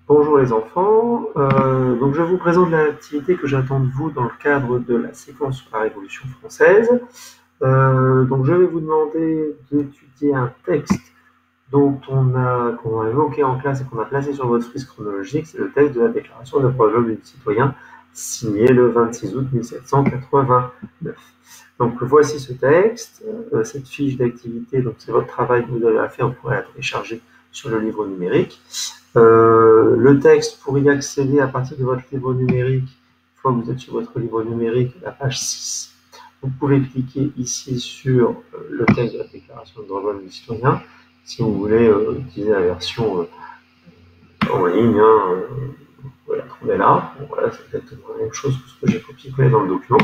Bonjour les enfants, donc je vous présente l'activité que j'attends de vous dans le cadre de la séquence sur la Révolution française. Donc je vais vous demander d'étudier un texte qu'on a évoqué en classe et qu'on a placé sur votre frise chronologique, c'est le texte de la Déclaration des droits de l'homme et du citoyen, signé le 26 août 1789. Donc voici ce texte, cette fiche d'activité, donc c'est votre travail que vous avez à faire, vous pourrez la télécharger sur le livre numérique. Le texte, pour y accéder à partir de votre livre numérique, une fois que vous êtes sur votre livre numérique, la page 6, vous pouvez cliquer ici sur le texte de la Déclaration des droits de l'homme et du citoyen. Si vous voulez utiliser la version en ligne, vous la trouvez là. Bon, voilà, c'est exactement la même chose que ce que j'ai copié-collé dans le document,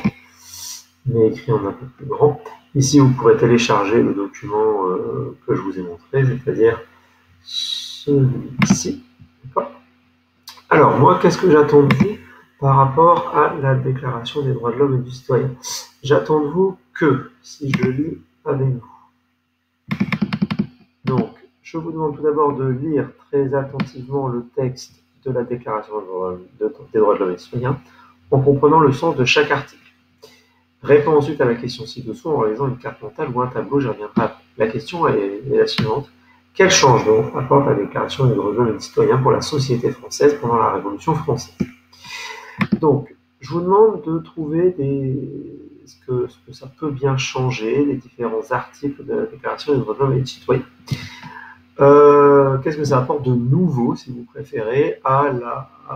mais écrit en un peu plus grand. Ici, vous pourrez télécharger le document que je vous ai montré, c'est-à-dire celui-ci. Alors, moi, qu'est-ce que j'attends de vous par rapport à la Déclaration des droits de l'homme et du citoyen? J'attends de vous que, si je lis avec vous, donc, je vous demande tout d'abord de lire très attentivement le texte de la Déclaration des droits de l'homme et du citoyen en comprenant le sens de chaque article. Réponds ensuite à la question ci-dessous en réalisant une carte mentale ou un tableau, j'y reviendrai après. La question est la suivante. Quel changement apporte la Déclaration des droits de l'homme et du citoyen pour la société française pendant la Révolution française? Donc, je vous demande de trouver ce que ça peut bien changer, les différents articles de la Déclaration des droits de l'homme et du citoyen. Qu'est-ce que ça apporte de nouveau, si vous préférez,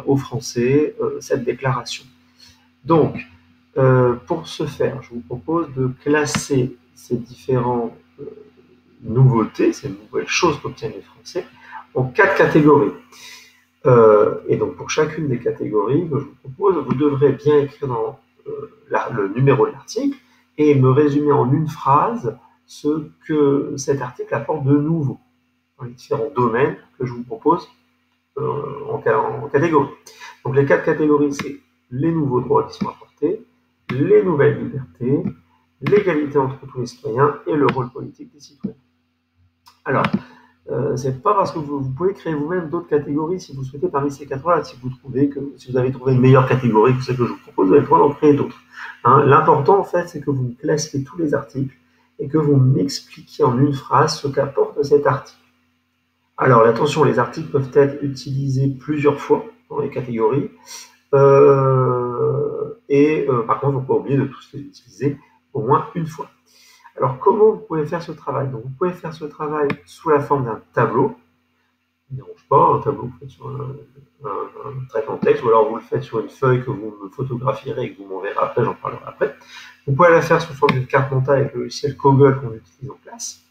aux Français, cette déclaration? Donc, pour ce faire, je vous propose de classer ces différentes nouveautés, ces nouvelles choses qu'obtiennent les Français, en 4 catégories. Et donc, pour chacune des catégories que je vous propose, vous devrez bien écrire dans le numéro de l'article et me résumer en une phrase ce que cet article apporte de nouveau dans les différents domaines que je vous propose en catégorie. Donc, les 4 catégories, c'est les nouveaux droits qui sont apportés, les nouvelles libertés, l'égalité entre tous les citoyens et le rôle politique des citoyens. Alors, c'est pas parce que vous pouvez créer vous-même d'autres catégories si vous souhaitez parmi ces 4-là. Si vous avez trouvé une meilleure catégorie que celle que je vous propose, vous avez le droit d'en créer d'autres. Hein, l'important, en fait, c'est que vous me classiez tous les articles et que vous m'expliquiez en une phrase ce qu'apporte cet article. Alors, attention, les articles peuvent être utilisés plusieurs fois dans les catégories. Par contre, il ne faut pas oublier de tous les utiliser au moins une fois. Alors, comment vous pouvez faire ce travail? Donc, vous pouvez faire ce travail sous la forme d'un tableau. Il ne dérange pas, un tableau que vous faites sur un traitement de texte, ou alors vous le faites sur une feuille que vous me photographierez et que vous m'enverrez après, j'en parlerai après. Vous pouvez la faire sous forme d'une carte mentale avec le logiciel Kogel qu'on utilise en classe,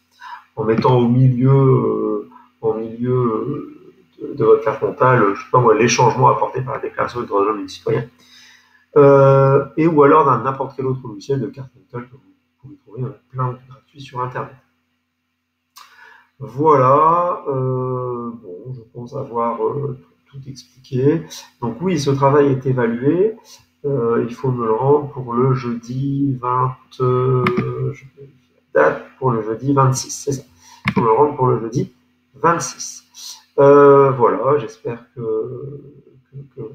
en mettant au milieu de votre carte mentale, je ne sais pas moi, les changements apportés par la Déclaration des droits de l'homme et du citoyen, ou alors dans n'importe quel autre logiciel de carte mentale que vous pouvez trouver, il y en a plein gratuits sur Internet. Voilà, bon, je pense avoir tout expliqué. Donc oui, ce travail est évalué. Il faut me le rendre pour le jeudi 20, je vérifie la date, pour le jeudi 26, c'est ça. Il faut me le rendre pour le jeudi 26. Voilà, j'espère que vous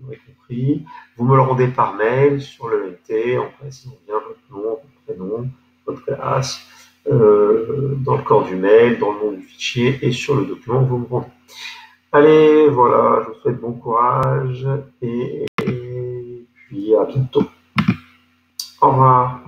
m'aurez compris. Vous me le rendez par mail sur le LT en précisant bien votre nom, votre prénom, votre classe, dans le corps du mail, dans le nom du fichier et sur le document que vous me rendez. Allez, voilà, je vous souhaite bon courage et puis à bientôt. Au revoir.